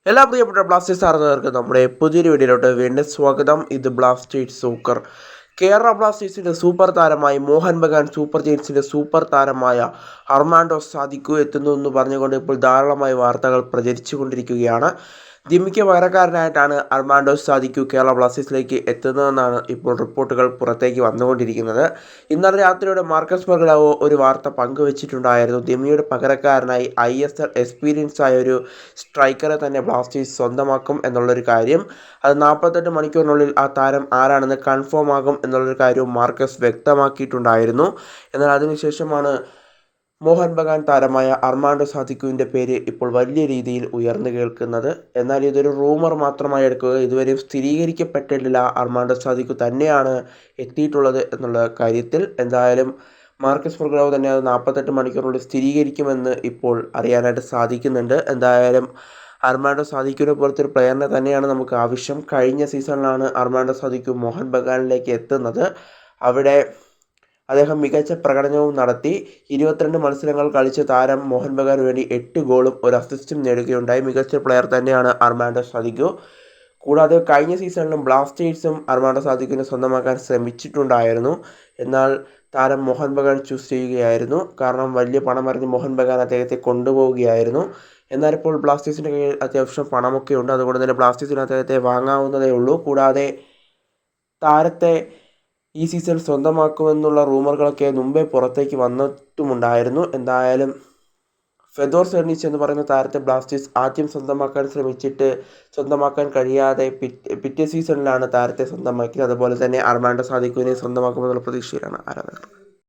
എല്ലാ പ്രിയപ്പെട്ട ബ്ലാസ്റ്റേഴ്സ് ആരാധകർക്ക് നമ്മുടെ പുതിയൊരു വീഡിയോയിലോട്ട് വീണ്ടും സ്വാഗതം. ഇത് ബ്ലാസ്റ്റേഴ്സ് സൂക്കർ. കേരള ബ്ലാസ്റ്റേഴ്സിൻ്റെ സൂപ്പർ താരമായി മോഹൻ ബഗാൻ സൂപ്പർ ജയൻസിൻ്റെ സൂപ്പർ താരമായ അർമാൻഡോ സാദിക്കു എത്തുന്നു എന്ന് പറഞ്ഞുകൊണ്ട് ഇപ്പോൾ ധാരാളമായി വാർത്തകൾ പ്രചരിച്ചു കൊണ്ടിരിക്കുകയാണ്. ജിമ്മിക്ക് പകരക്കാരനായിട്ടാണ് അർമാൻഡോ സാദിക്കു കേരള ബ്ലാസ്റ്റേഴ്സിലേക്ക് എത്തുന്നതെന്നാണ് ഇപ്പോൾ റിപ്പോർട്ടുകൾ പുറത്തേക്ക് വന്നുകൊണ്ടിരിക്കുന്നത്. ഇന്നലെ രാത്രിയോടെ മാർക്കസ് മൊർഗലാവോ ഒരു വാർത്ത പങ്കുവച്ചിട്ടുണ്ടായിരുന്നു. ജിമ്മിയുടെ പകരക്കാരനായി ISL എക്സ്പീരിയൻസ് ആയ ഒരു സ്ട്രൈക്കറെ തന്നെ ബ്ലാസ്റ്റേഴ്സ് സ്വന്തമാക്കും എന്നുള്ളൊരു കാര്യം. അത് 48 മണിക്കൂറിനുള്ളിൽ ആ താരം ആരാണെന്ന് കൺഫേം ആകും എന്നുള്ളൊരു കാര്യവും മാർക്കസ് വ്യക്തമാക്കിയിട്ടുണ്ടായിരുന്നു. എന്നാൽ അതിനുശേഷമാണ് മോഹൻ ബഗാൻ താരമായ അർമാൻഡോ സാദിക്കുവിൻ്റെ പേര് ഇപ്പോൾ വലിയ രീതിയിൽ ഉയർന്നു കേൾക്കുന്നത്. എന്നാൽ ഇതൊരു റൂമർ മാത്രമായി എടുക്കുക, ഇതുവരെയും സ്ഥിരീകരിക്കപ്പെട്ടിട്ടില്ല അർമാൻഡോ സാദിക്കു തന്നെയാണ് എത്തിയിട്ടുള്ളത് എന്നുള്ള കാര്യത്തിൽ. എന്തായാലും മാർക്കസ് മൊർഗലാവോ തന്നെ അത് 48 മണിക്കൂറിനുള്ളിൽ സ്ഥിരീകരിക്കുമെന്ന് ഇപ്പോൾ അറിയാനായിട്ട് സാധിക്കുന്നുണ്ട്. എന്തായാലും അർമാൻഡോ സാദിക്കുവിനെ പോലത്തെ ഒരു പ്ലെയറിനെ തന്നെയാണ് നമുക്ക് ആവശ്യം. കഴിഞ്ഞ സീസണിലാണ് അർമാൻഡോ സാദിക്കു മോഹൻ ബഗാനിലേക്ക് എത്തുന്നത്. അവിടെ അദ്ദേഹം മികച്ച പ്രകടനവും നടത്തി. 22 മത്സരങ്ങൾ കളിച്ച താരം മോഹൻ ബഗാന് വേണ്ടി 8 ഗോളും 1 അസിസ്റ്റും നേടുകയുണ്ടായി. മികച്ച പ്ലെയർ തന്നെയാണ് അർമാൻഡോ സാദിക്കു. കൂടാതെ കഴിഞ്ഞ സീസണിലും ബ്ലാസ്റ്റേഴ്സും അർമാൻഡോ സാദിക്കുവിനെ സ്വന്തമാക്കാൻ ശ്രമിച്ചിട്ടുണ്ടായിരുന്നു. എന്നാൽ താരം മോഹൻ ബഗാൻ ചൂസ് ചെയ്യുകയായിരുന്നു. കാരണം വലിയ പണമെറിഞ്ഞ് മോഹൻ ബഗാൻ അദ്ദേഹത്തെ കൊണ്ടുപോവുകയായിരുന്നു. എന്നാൽ ഇപ്പോൾ ബ്ലാസ്റ്റേഴ്സിൻ്റെ കയ്യിൽ അത്യാവശ്യം പണമൊക്കെ ഉണ്ട്. അതുകൊണ്ട് തന്നെ ബ്ലാസ്റ്റേഴ്സിന് അദ്ദേഹത്തെ വാങ്ങാവുന്നതേ ഉള്ളൂ. കൂടാതെ താരത്തെ ഈ സീസൺ സ്വന്തമാക്കുമെന്നുള്ള റൂമറുകളൊക്കെ മുമ്പേ പുറത്തേക്ക് വന്നിട്ടുമുണ്ടായിരുന്നു. എന്തായാലും ഫെദോർ സെർണിച്ച് എന്ന് പറയുന്ന താരത്തെ ബ്ലാസ്റ്റേഴ്സ് ആദ്യം സ്വന്തമാക്കാൻ ശ്രമിച്ചിട്ട് സ്വന്തമാക്കാൻ കഴിയാതെ പിറ്റേ സീസണിലാണ് താരത്തെ സ്വന്തമാക്കിയത്. അതുപോലെ തന്നെ അർമാൻഡോ സാദിക്കുവിനെ സ്വന്തമാക്കുമെന്നുള്ള പ്രതീക്ഷയിലാണ് ആരാധകർ.